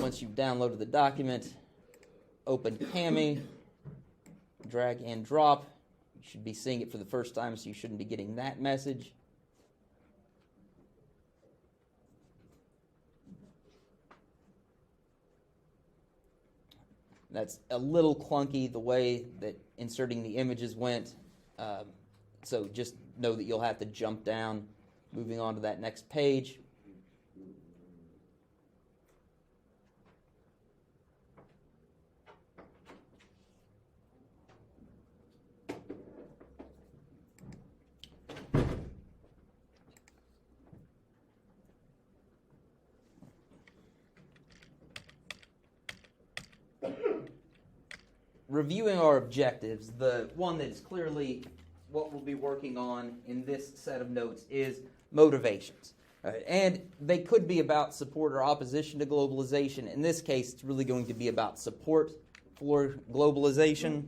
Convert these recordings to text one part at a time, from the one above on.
once you've downloaded the document, open Cami, drag and drop. You should be seeing it for the first time, so you shouldn't be getting that message. That's a little clunky, the way that inserting the images went. So just know that you'll have to jump down, moving on to that next page. Reviewing our objectives, the one that is clearly what we'll be working on in this set of notes is motivations. And they could be about support or opposition to globalization. In this case, it's really going to be about support for globalization.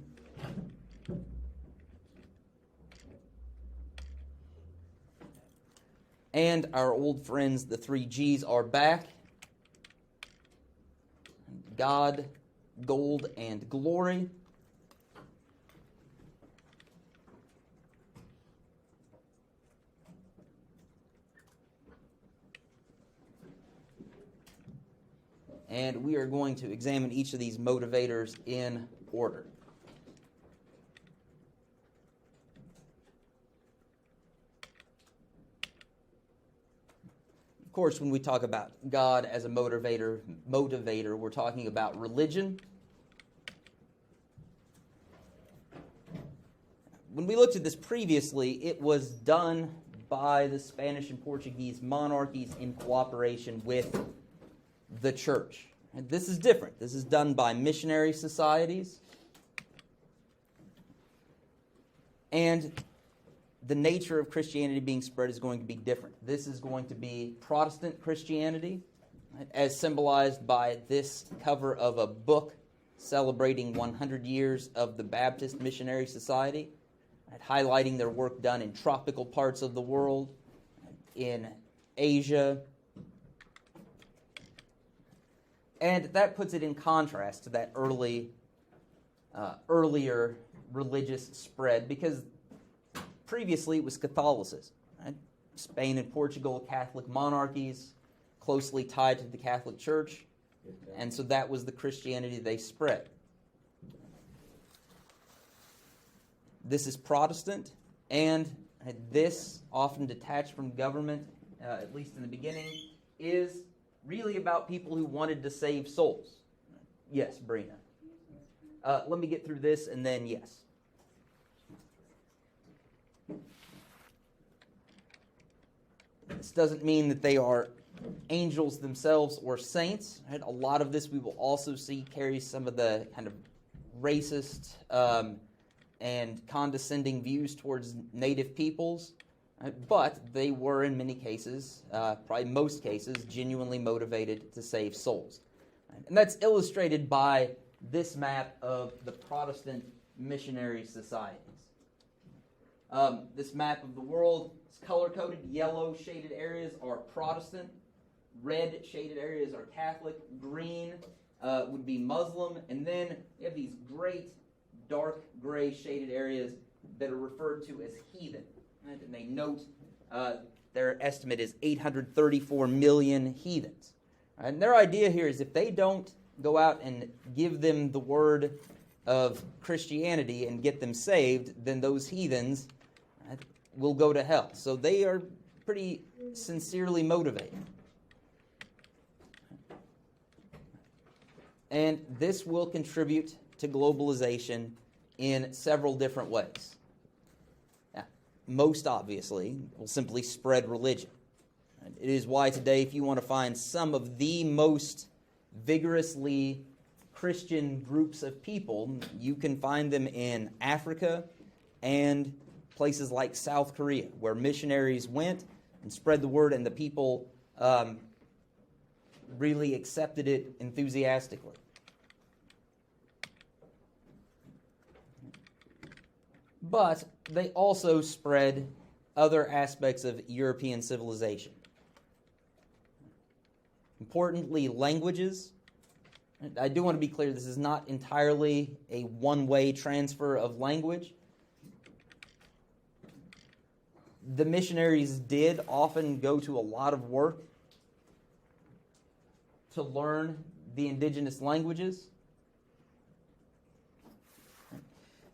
And our old friends, the 3 Gs, are back. God, gold, and glory. And we are going to examine each of these motivators in order. Of course, when we talk about God as a motivator, we're talking about religion. When we looked at this previously, it was done by the Spanish and Portuguese monarchies in cooperation with the church. And this is different. This is done by missionary societies. And the nature of Christianity being spread is going to be different. This is going to be Protestant Christianity, as symbolized by this cover of a book celebrating 100 years of the Baptist Missionary Society, highlighting their work done in tropical parts of the world, in Asia. And that puts it in contrast to that earlier religious spread, because previously it was Catholicism. Right? Spain and Portugal, Catholic monarchies, closely tied to the Catholic Church, and so that was the Christianity they spread. This is Protestant, and this, often detached from government, at least in the beginning, is really about people who wanted to save souls. Yes, Brina. Let me get through this, and then yes. This doesn't mean that they are angels themselves or saints. Right? A lot of this we will also see carries some of the kind of racist and condescending views towards native peoples. But they were, in many cases, probably most cases, genuinely motivated to save souls. And that's illustrated by this map of the Protestant missionary societies. This map of the world is color-coded. Yellow shaded areas are Protestant. Red shaded areas are Catholic. Green would be Muslim. And then we have these great dark gray shaded areas that are referred to as heathen. And they note their estimate is 834 million heathens. And their idea here is if they don't go out and give them the word of Christianity and get them saved, then those heathens will go to hell. So they are pretty sincerely motivated. And this will contribute to globalization in several different ways. Most obviously, will simply spread religion. It is why today, if you want to find some of the most vigorously Christian groups of people, you can find them in Africa and places like South Korea, where missionaries went and spread the word, and the people really accepted it enthusiastically. But they also spread other aspects of European civilization. Importantly, languages. I do want to be clear, this is not entirely a one-way transfer of language. The missionaries did often go to a lot of work to learn the indigenous languages,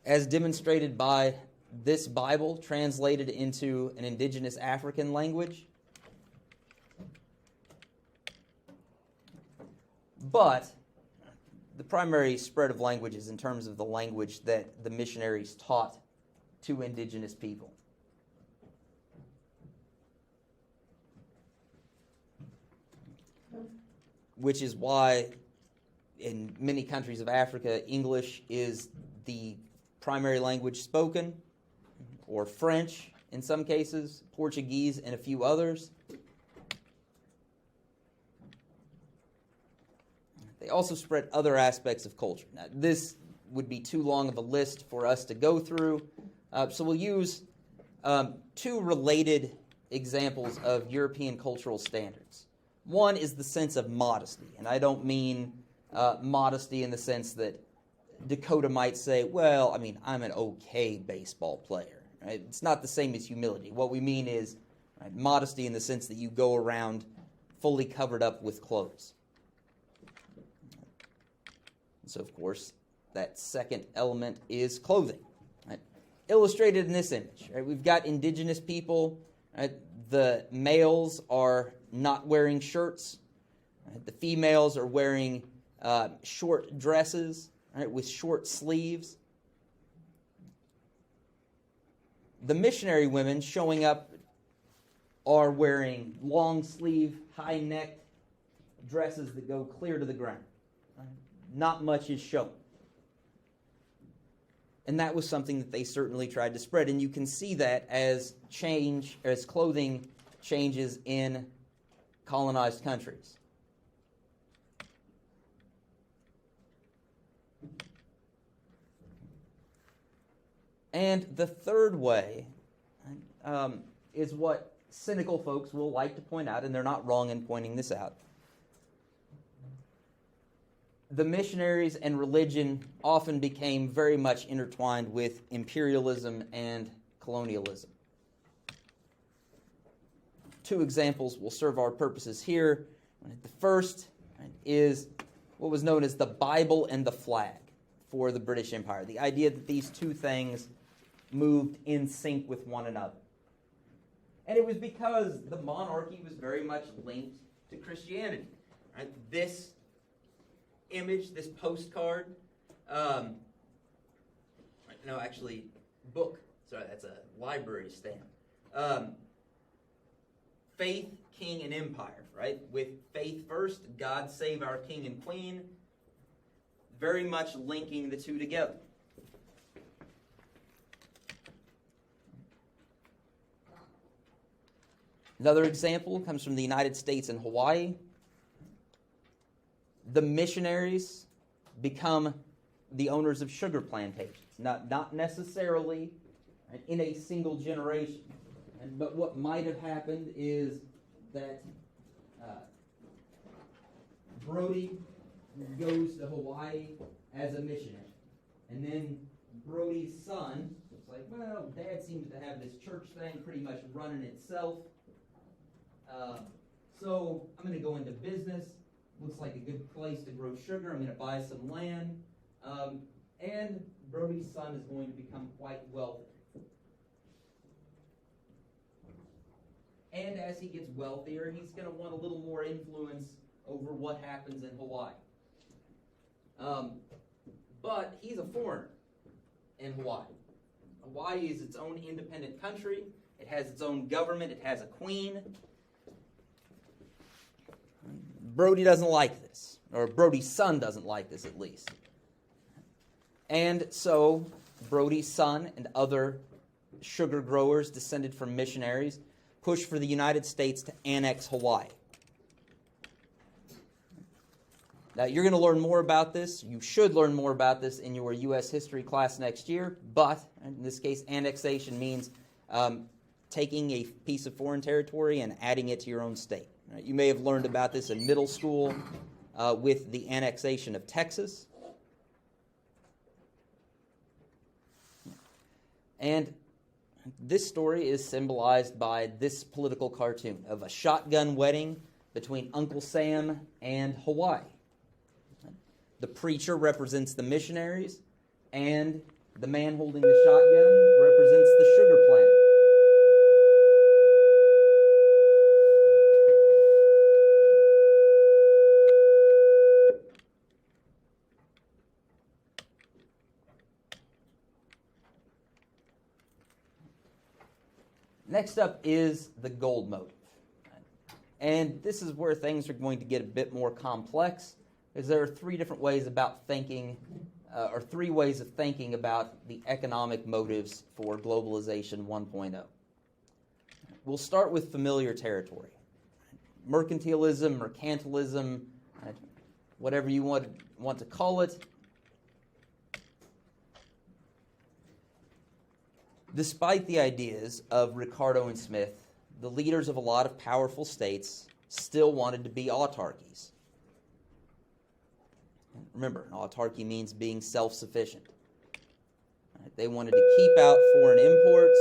as demonstrated by this Bible translated into an indigenous African language. But the primary spread of languages in terms of the language that the missionaries taught to indigenous people. Which is why in many countries of Africa, English is the primary language spoken, or French in some cases, Portuguese and a few others. They also spread other aspects of culture. Now, this would be too long of a list for us to go through, so we'll use two related examples of European cultural standards. One is the sense of modesty, and I don't mean modesty in the sense that Dakota might say, well, I mean, I'm an okay baseball player. Right? It's not the same as humility. What we mean is modesty in the sense that you go around fully covered up with clothes. So, of course, that second element is clothing. Right? Illustrated in this image, right? We've got indigenous people. Right? The males are not wearing shirts. Right? The females are wearing short dresses, right, with short sleeves. The missionary women showing up are wearing long sleeve, high necked dresses that go clear to the ground. Right? Not much is shown. And that was something that they certainly tried to spread. And you can see that as clothing changes in colonized countries. And the third way is what cynical folks will like to point out, and they're not wrong in pointing this out. The missionaries and religion often became very much intertwined with imperialism and colonialism. Two examples will serve our purposes here. The first is what was known as the Bible and the flag for the British Empire. The idea that these two things moved in sync with one another. And it was because the monarchy was very much linked to Christianity. Right? This image, this postcard, book. Sorry, that's a library stamp. Faith, King, and Empire, right? With faith first, God save our King and Queen, very much linking the two together. Another example comes from the United States and Hawaii. The missionaries become the owners of sugar plantations, not necessarily in a single generation. But what might have happened is that Brody goes to Hawaii as a missionary. And then Brody's son was like, well, Dad seems to have this church thing pretty much running itself. So I'm going to go into business. Looks like a good place to grow sugar. I'm going to buy some land. And Brody's son is going to become quite wealthy. And as he gets wealthier, he's going to want a little more influence over what happens in Hawaii. But he's a foreigner in Hawaii. Hawaii is its own independent country. It has its own government. It has a queen. Brody doesn't like this, or Brody's son doesn't like this at least. And so Brody's son and other sugar growers descended from missionaries pushed for the United States to annex Hawaii. Now, you're going to learn more about this. You should learn more about this in your U.S. history class next year. But in this case, annexation means taking a piece of foreign territory and adding it to your own state. You may have learned about this in middle school. with the annexation of Texas. And this story is symbolized by this political cartoon of a shotgun wedding between Uncle Sam and Hawaii. The preacher represents the missionaries, and the man holding the shotgun represents the sugar planter. Next up is the gold motive. And this is where things are going to get a bit more complex, because there are three different ways about thinking, or three ways of thinking about the economic motives for Globalization 1.0. We'll start with familiar territory. Mercantilism, mercantilism, whatever you want to call it. Despite the ideas of Ricardo and Smith, the leaders of a lot of powerful states still wanted to be autarchies. Remember, an autarky means being self-sufficient. They wanted to keep out foreign imports.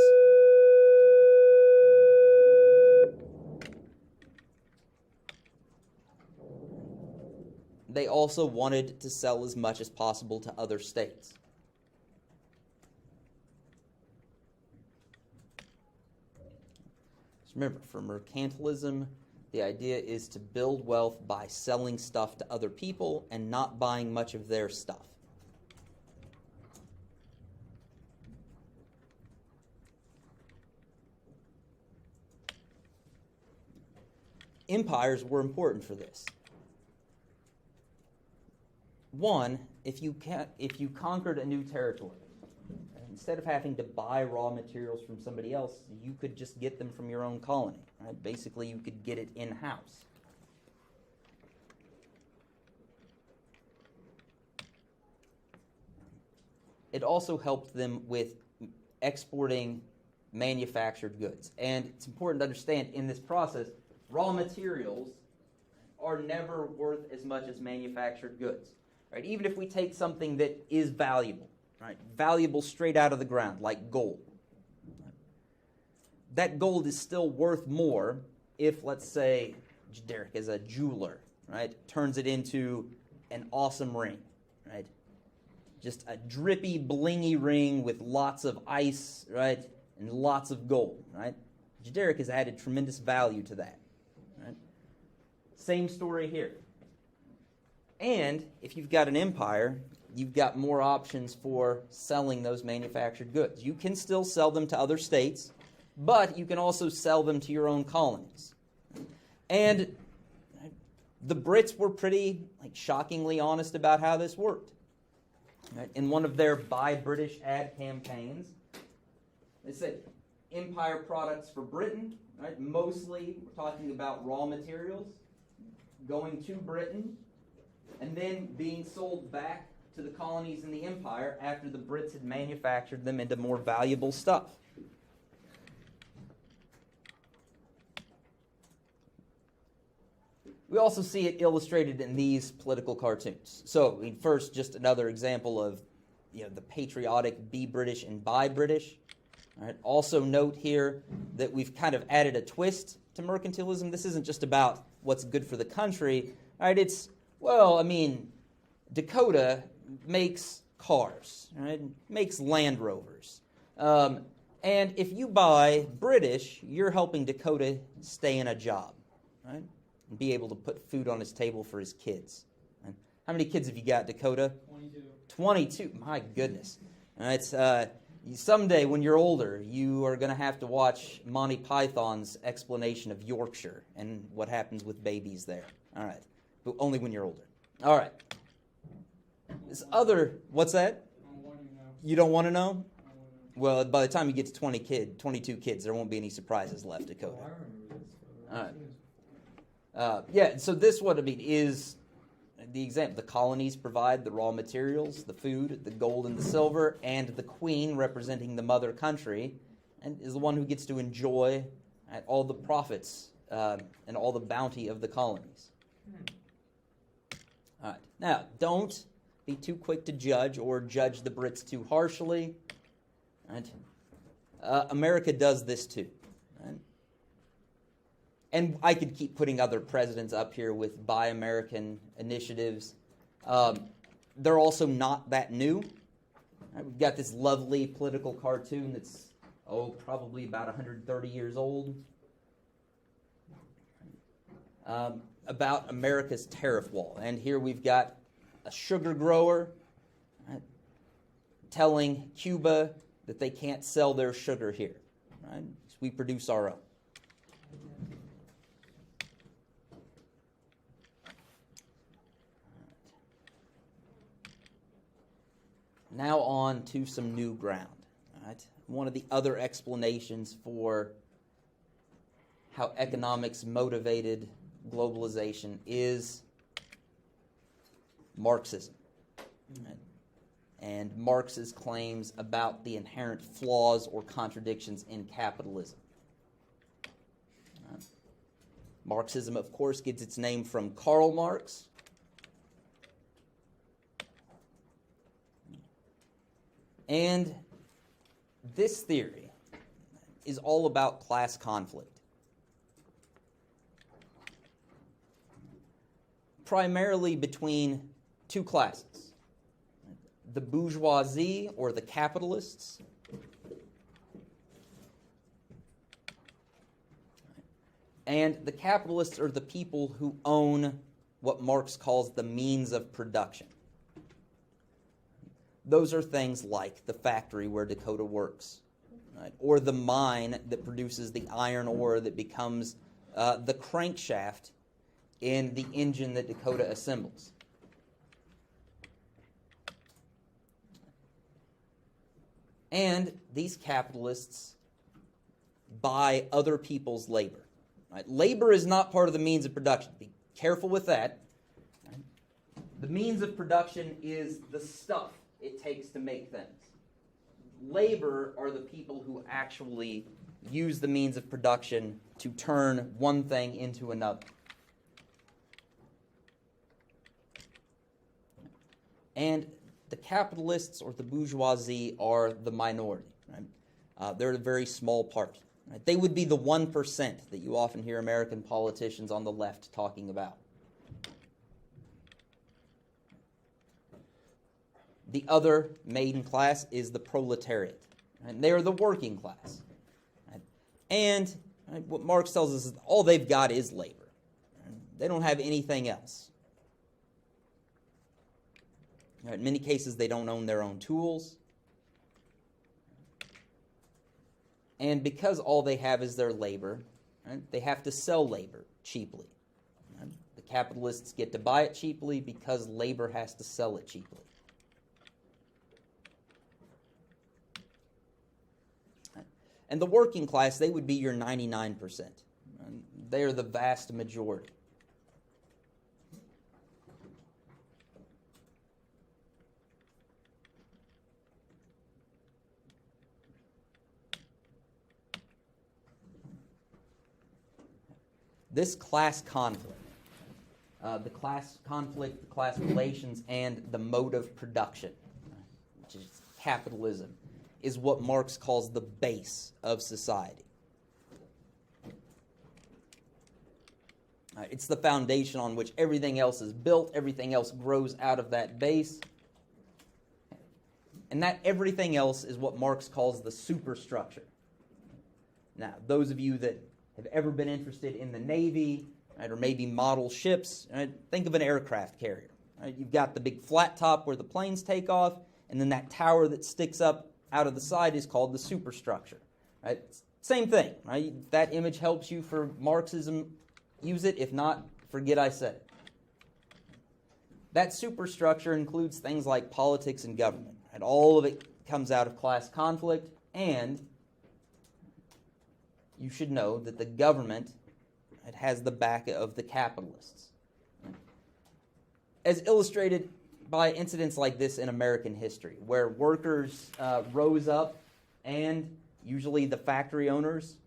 They also wanted to sell as much as possible to other states. Remember, for mercantilism, the idea is to build wealth by selling stuff to other people and not buying much of their stuff. Empires were important for this. One, if you conquered a new territory, instead of having to buy raw materials from somebody else, you could just get them from your own colony. Right? Basically, you could get it in-house. It also helped them with exporting manufactured goods. And it's important to understand in this process, raw materials are never worth as much as manufactured goods. Right? Even if we take something that is valuable, right? Valuable straight out of the ground, like gold. That gold is still worth more if, let's say, Derek is a jeweler, right? Turns it into an awesome ring, right? Just a drippy, blingy ring with lots of ice, right? And lots of gold, right? Derek has added tremendous value to that, right? Same story here. And if you've got an empire, you've got more options for selling those manufactured goods. You can still sell them to other states, but you can also sell them to your own colonies. And the Brits were pretty shockingly honest about how this worked. Right? In one of their Buy British ad campaigns, they said, empire products for Britain, right? Mostly we're talking about raw materials going to Britain and then being sold back to the colonies in the empire after the Brits had manufactured them into more valuable stuff. We also see it illustrated in these political cartoons. So, first, just another example of the patriotic be British and buy British. All right. Also note here that we've kind of added a twist to mercantilism. This isn't just about what's good for the country. All right, it's, Dakota makes cars, right? Makes Land Rovers. And if you buy British, you're helping Dakota stay in a job, right? And be able to put food on his table for his kids. Right? How many kids have you got, Dakota? 22. 22. My goodness. All right, someday when you're older, you are going to have to watch Monty Python's explanation of Yorkshire and what happens with babies there. All right. But only when you're older. All right. What's that? You don't want to know? Well, by the time you get to 22 kids, there won't be any surprises left, Dakota. Oh, I remember this. All right. So this is the example. The colonies provide the raw materials, the food, the gold and the silver, and the queen, representing the mother country, and is the one who gets to enjoy all the profits and all the bounty of the colonies. All right. Now, don't be too quick to judge or judge the Brits too harshly. Right? America does this too. Right? And I could keep putting other presidents up here with Buy American initiatives. They're also not that new. Right? We've got this lovely political cartoon that's, probably about 130 years old. About America's tariff wall. And here we've got a sugar grower, right, telling Cuba that they can't sell their sugar here. Right? We produce our own. Now on to some new ground. Right? One of the other explanations for how economics motivated globalization is Marxism. Right? And Marx's claims about the inherent flaws or contradictions in capitalism. Right? Marxism, of course, gets its name from Karl Marx. And this theory is all about class conflict. Primarily between two classes, the bourgeoisie or the capitalists, and the capitalists are the people who own what Marx calls the means of production. Those are things like the factory where Dakota works, right? Or the mine that produces the iron ore that becomes the crankshaft in the engine that Dakota assembles. And these capitalists buy other people's labor. Right? Labor is not part of the means of production. Be careful with that. Right? The means of production is the stuff it takes to make things. Labor are the people who actually use the means of production to turn one thing into another. And the capitalists or the bourgeoisie are the minority. Right? They're a very small part. Right? They would be the 1% that you often hear American politicians on the left talking about. The other main class is the proletariat. Right? They are the working class. Right? And right, what Marx tells us is all they've got is labor. Right? They don't have anything else. Right? In many cases, they don't own their own tools. And because all they have is their labor, right, they have to sell labor cheaply. Right? The capitalists get to buy it cheaply because labor has to sell it cheaply. And the working class, they would be your 99%. They are the vast majority. This class conflict, the class conflict, the class relations, and the mode of production, which is capitalism, is what Marx calls the base of society. It's the foundation on which everything else is built, everything else grows out of that base. And that everything else is what Marx calls the superstructure. Now, those of you that have ever been interested in the Navy, right, or maybe model ships, right, think of an aircraft carrier. Right? You've got the big flat top where the planes take off, and then that tower that sticks up out of the side is called the superstructure. Right? Same thing. Right? If that image helps you for Marxism, use it. If not, forget I said it. That superstructure includes things like politics and government. Right? All of it comes out of class conflict, and you should know that the government, it has the back of the capitalists. As illustrated by incidents like this in American history, where workers rose up and usually the factory owners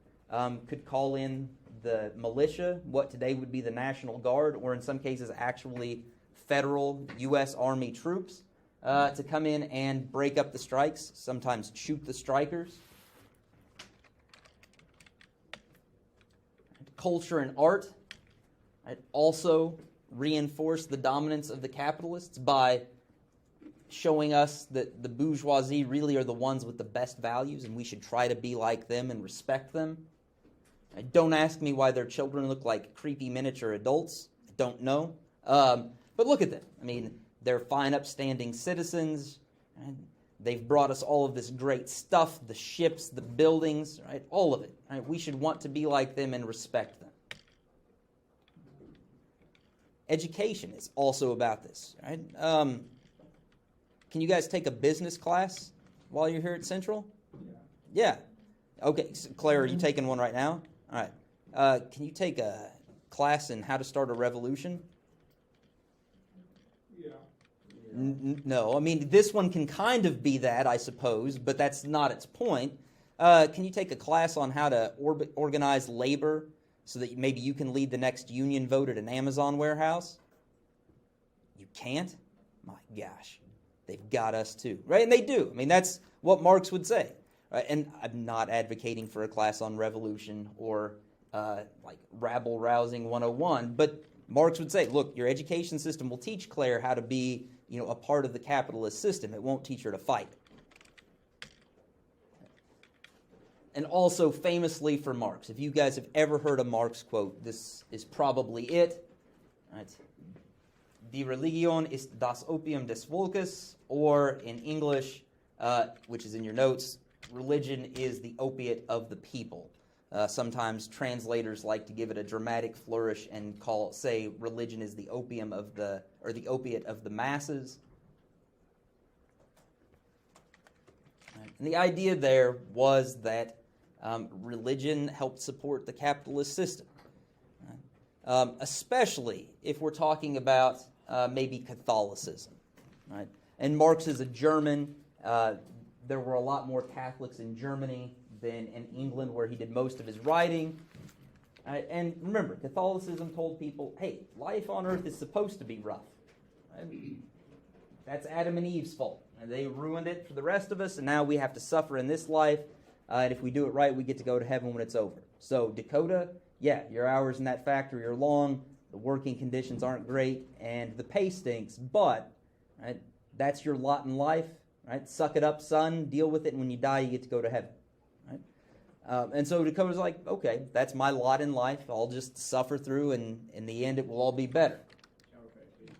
could call in the militia, what today would be the National Guard, or in some cases actually federal U.S. Army troops to come in and break up the strikes, sometimes shoot the strikers. Culture and art also reinforce the dominance of the capitalists by showing us that the bourgeoisie really are the ones with the best values and we should try to be like them and respect them. Don't ask me why their children look like creepy miniature adults. I don't know. But look at them. I mean, they're fine, upstanding citizens. Right? They've brought us all of this great stuff, the ships, the buildings, right? All of it. Right? We should want to be like them and respect them. Education is also about this. Right? Can you guys take a business class while you're here at Central? Yeah. Okay, so Claire, are you taking one right now? All right. Can you take a class in how to start a revolution? Yeah. No, I mean, this one can kind of be that, I suppose, but that's not its point. Can you take a class on how to organize labor so that maybe you can lead the next union vote at an Amazon warehouse? You can't? My gosh. They've got us too, right? And they do. I mean, that's what Marx would say. Right? And I'm not advocating for a class on revolution or like rabble-rousing 101, but Marx would say, look, your education system will teach Claire how to be, a part of the capitalist system. It won't teach her to fight. And also famously for Marx, if you guys have ever heard a Marx quote, this is probably it. Right? Die Religion ist das Opium des Volkes, or in English, which is in your notes, religion is the opiate of the people. Sometimes translators like to give it a dramatic flourish and say religion is the opium of the opiate of the masses. Right. And the idea there was that religion helped support the capitalist system, right? Especially if we're talking about maybe Catholicism, right? And Marx is a German. There were a lot more Catholics in Germany than in England, where he did most of his writing. And remember, Catholicism told people, hey, life on earth is supposed to be rough. Right? That's Adam and Eve's fault. And they ruined it for the rest of us, and now we have to suffer in this life. And if we do it right, we get to go to heaven when it's over. So Dakota, yeah, your hours in that factory are long, the working conditions aren't great, and the pay stinks, but right, that's your lot in life. Right? Suck it up, son. Deal with it, and when you die, you get to go to heaven. Right? And so Dakota's like, okay, that's my lot in life. I'll just suffer through, and in the end, it will all be better. Okay.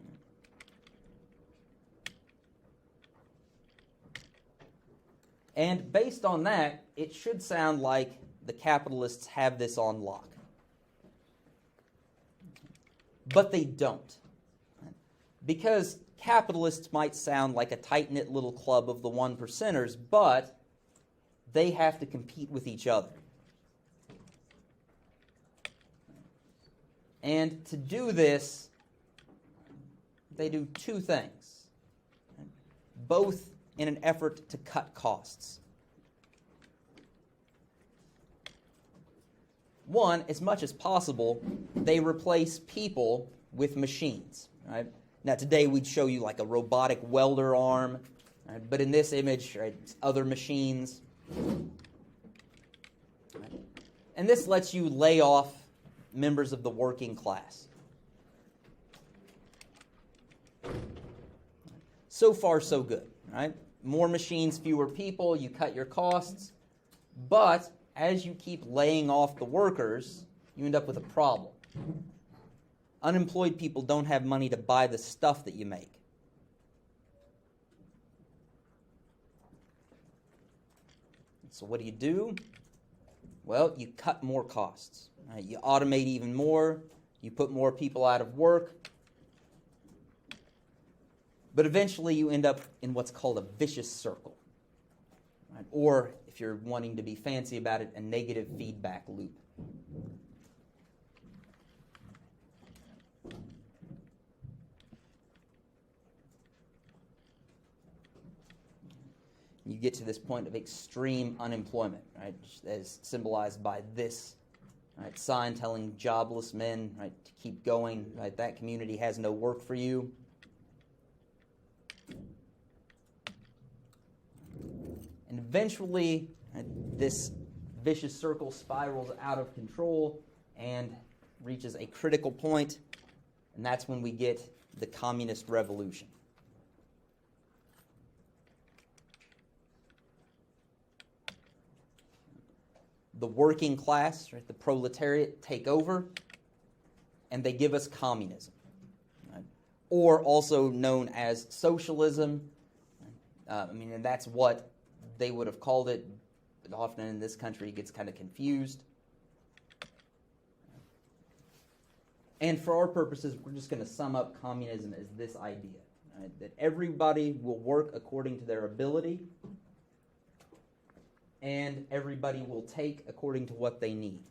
And based on that, it should sound like the capitalists have this on lock. But they don't. Because capitalists might sound like a tight-knit little club of the one percenters, but they have to compete with each other. And to do this, they do two things, both in an effort to cut costs. One, as much as possible, they replace people with machines. Right? Now, today we'd show you like a robotic welder arm, right? But in this image, right, it's other machines. Right? And this lets you lay off members of the working class. So far, so good. Right? More machines, fewer people, you cut your costs. But as you keep laying off the workers, you end up with a problem. Unemployed people don't have money to buy the stuff that you make. So what do? Well, you cut more costs. Right? You automate even more. You put more people out of work. But eventually you end up in what's called a vicious circle. Right? Or, if you're wanting to be fancy about it, a negative feedback loop. You get to this point of extreme unemployment, right, as symbolized by this right, sign telling jobless men, right, to keep going. Right, that community has no work for you. And eventually, this vicious circle spirals out of control and reaches a critical point, and that's when we get the communist revolution. The working class, right, the proletariat, take over, and they give us communism, right? Or also known as socialism. And that's what they would have called it, but often in this country it gets kind of confused. And for our purposes, we're just going to sum up communism as this idea, right? That everybody will work according to their ability, and everybody will take according to what they need.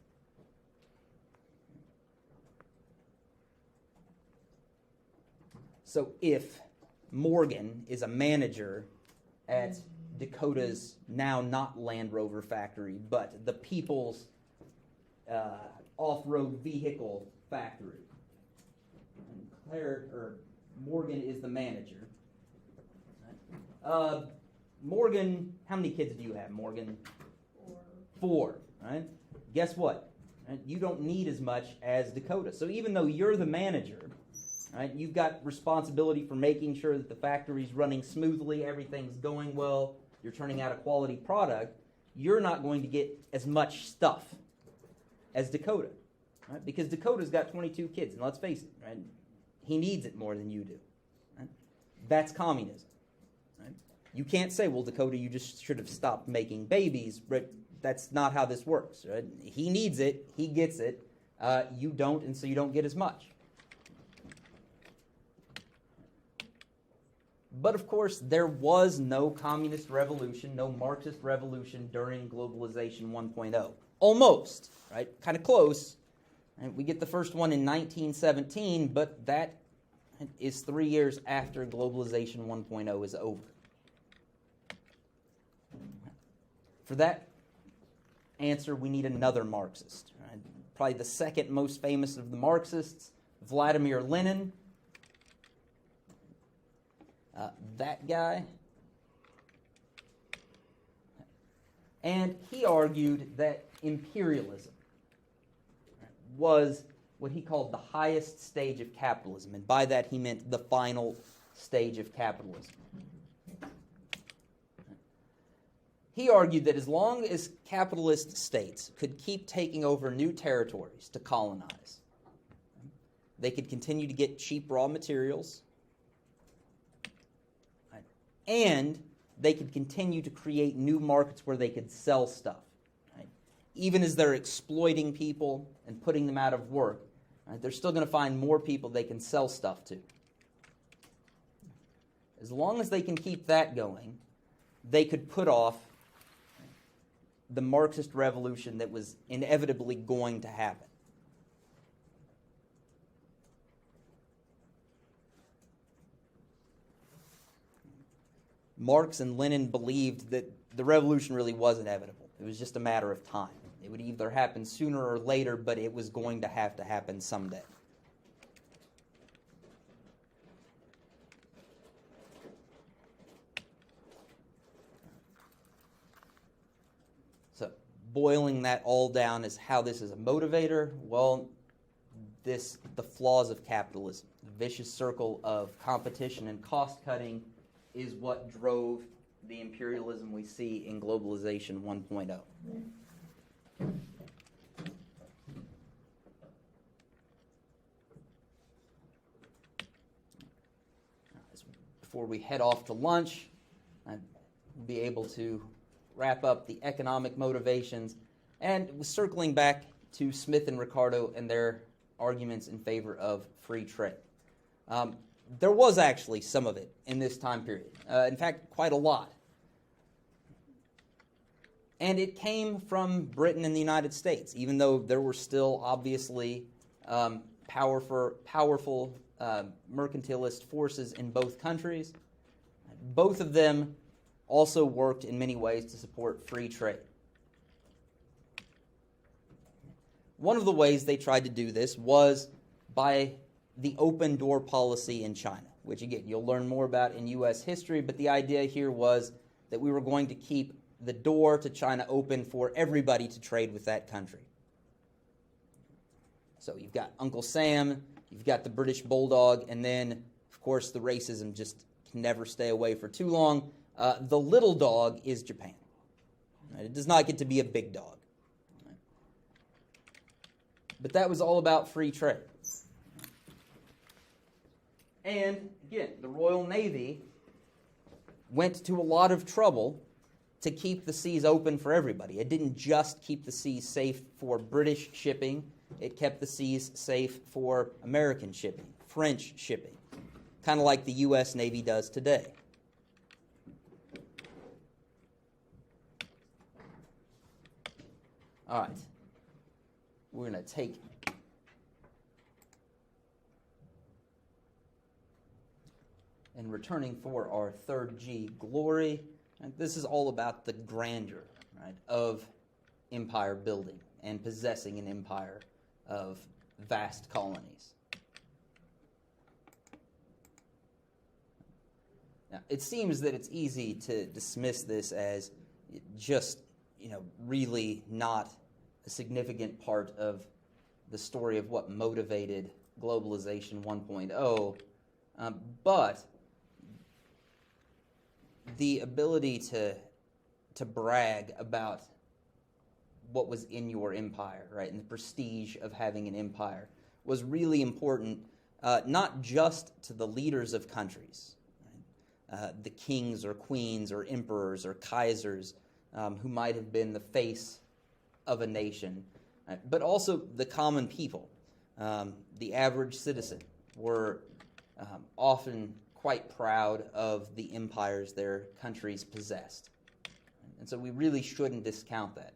So if Morgan is a manager at Dakota's now not Land Rover factory, but the People's off-road vehicle factory, and Morgan is the manager. Morgan, how many kids do you have, Morgan? 4, right? Guess what? Right? You don't need as much as Dakota. So even though you're the manager, right, you've got responsibility for making sure that the factory's running smoothly, everything's going well, you're turning out a quality product, you're not going to get as much stuff as Dakota, right? Because Dakota's got 22 kids, and let's face it, right? He needs it more than you do. Right? That's communism. You can't say, well, Dakota, you just should have stopped making babies. But that's not how this works. Right? He needs it. He gets it. You don't, and so you don't get as much. But, of course, there was no communist revolution, no Marxist revolution during Globalization 1.0. Almost, right? Kind of close. Right? We get the first one in 1917, but that is 3 years after Globalization 1.0 is over. For that answer, we need another Marxist. Right? Probably the second most famous of the Marxists, Vladimir Lenin. That guy. And he argued that imperialism was what he called the highest stage of capitalism. And by that he meant the final stage of capitalism. He argued that as long as capitalist states could keep taking over new territories to colonize, they could continue to get cheap raw materials, and they could continue to create new markets where they could sell stuff. Right? Even as they're exploiting people and putting them out of work, right, they're still going to find more people they can sell stuff to. As long as they can keep that going, they could put off the Marxist revolution that was inevitably going to happen. Marx and Lenin believed that the revolution really was inevitable. It was just a matter of time. It would either happen sooner or later, but it was going to happen someday. So, boiling that all down as how this is a motivator, well, the flaws of capitalism, the vicious circle of competition and cost-cutting is what drove the imperialism we see in Globalization 1.0. Before we head off to lunch, I'll be able to wrap up the economic motivations, and circling back to Smith and Ricardo and their arguments in favor of free trade. There was actually some of it in this time period. In fact, quite a lot. And it came from Britain and the United States, even though there were still obviously powerful mercantilist forces in both countries. Both of them also worked in many ways to support free trade. One of the ways they tried to do this was by the open door policy in China, which again, you'll learn more about in U.S. history, but the idea here was that we were going to keep the door to China open for everybody to trade with that country. So you've got Uncle Sam, you've got the British Bulldog, and then, of course, the racism just can never stay away for too long. The little dog is Japan. Right? It does not get to be a big dog. Right? But that was all about free trade. And, again, the Royal Navy went to a lot of trouble to keep the seas open for everybody. It didn't just keep the seas safe for British shipping. It kept the seas safe for American shipping, French shipping, kind of like the U.S. Navy does today. All right. We're going to take and returning for our third G, glory. And this is all about the grandeur, right, of empire building and possessing an empire of vast colonies. Now, it seems that it's easy to dismiss this as just, really not a significant part of the story of what motivated Globalization 1.0, but the ability to brag about what was in your empire, right, and the prestige of having an empire was really important, not just to the leaders of countries, right? The kings or queens or emperors or kaisers who might have been the face of a nation, right? But also the common people. The average citizen were often quite proud of the empires their countries possessed. And so we really shouldn't discount that.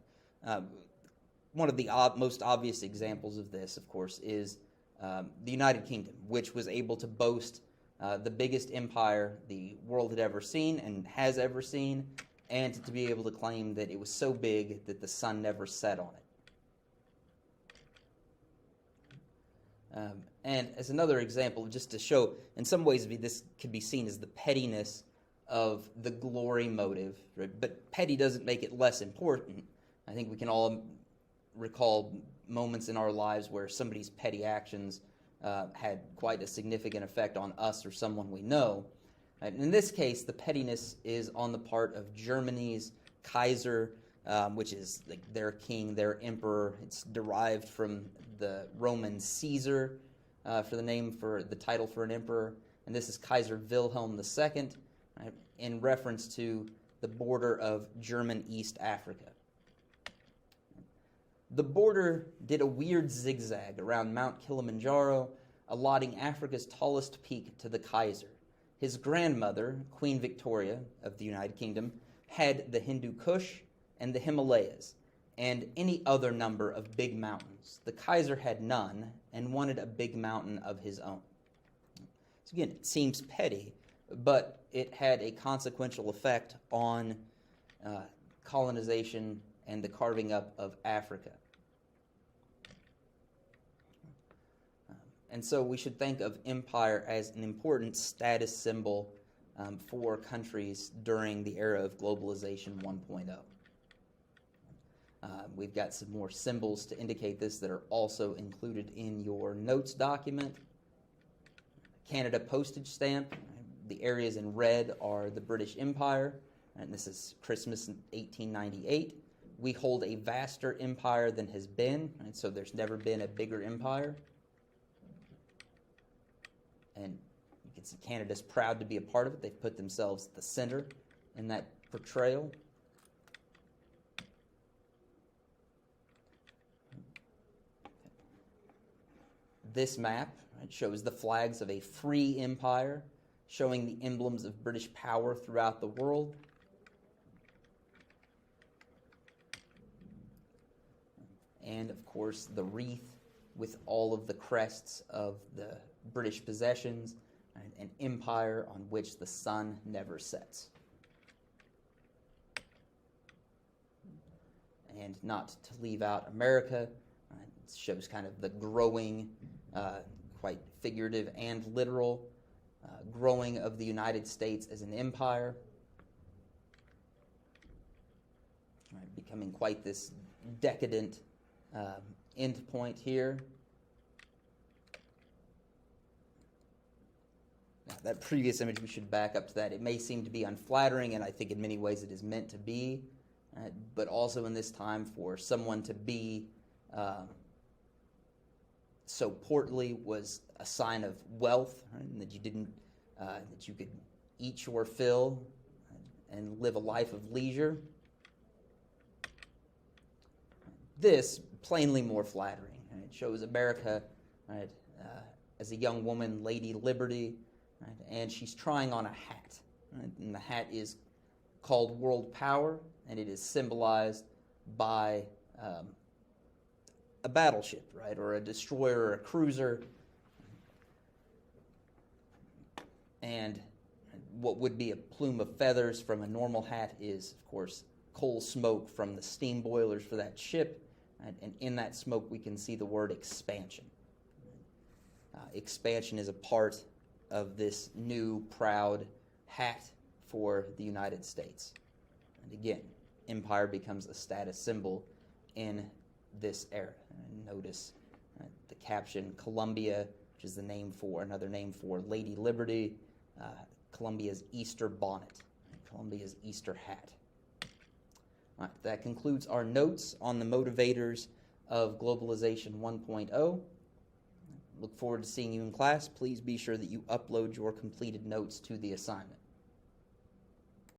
One of the most obvious examples of this, of course, is the United Kingdom, which was able to boast the biggest empire the world had ever seen and has ever seen, and to be able to claim that it was so big that the sun never set on it. And as another example, just to show, in some ways this could be seen as the pettiness of the glory motive, right? But petty doesn't make it less important. I think we can all recall moments in our lives where somebody's petty actions had quite a significant effect on us or someone we know. And in this case, the pettiness is on the part of Germany's Kaiser, which is like their king, their emperor. It's derived from the Roman Caesar for the title for an emperor. And this is Kaiser Wilhelm II, right, in reference to the border of German East Africa. The border did a weird zigzag around Mount Kilimanjaro, allotting Africa's tallest peak to the Kaiser. His grandmother, Queen Victoria of the United Kingdom, had the Hindu Kush and the Himalayas, and any other number of big mountains. The Kaiser had none and wanted a big mountain of his own. So again, it seems petty, but it had a consequential effect on colonization and the carving up of Africa. And so we should think of empire as an important status symbol for countries during the era of Globalization 1.0. We've got some more symbols to indicate this that are also included in your notes document. Canada postage stamp. The areas in red are the British Empire, and this is Christmas in 1898. We hold a vaster empire than has been, and so there's never been a bigger empire. And you can see Canada's proud to be a part of it. They've put themselves at the center in that portrayal. This map, right, shows the flags of a free empire, showing the emblems of British power throughout the world. And, of course, the wreath with all of the crests of the British possessions, right, an empire on which the sun never sets. And not to leave out America, it shows kind of the growing, quite figurative and literal, growing of the United States as an empire. becoming quite this decadent end point here. Now, that previous image, we should back up to that. It may seem to be unflattering, and I think in many ways it is meant to be, but also in this time for someone to be so portly was a sign of wealth, right? And that you didn't, that you could eat your fill and live a life of leisure. This, plainly more flattering. Right? It shows America, right, as a young woman, Lady Liberty, right, and she's trying on a hat. Right? And the hat is called World Power, and it is symbolized by a battleship, right, or a destroyer or a cruiser. And what would be a plume of feathers from a normal hat is, of course, coal smoke from the steam boilers for that ship. And in that smoke, we can see the word expansion. Expansion is a part of this new, proud hat for the United States. And again, empire becomes a status symbol in this era. And notice the caption, Columbia, which is another name for Lady Liberty, Columbia's Easter bonnet, Columbia's Easter hat. All right, that concludes our notes on the motivators of Globalization 1.0. Look forward to seeing you in class. Please be sure that you upload your completed notes to the assignment.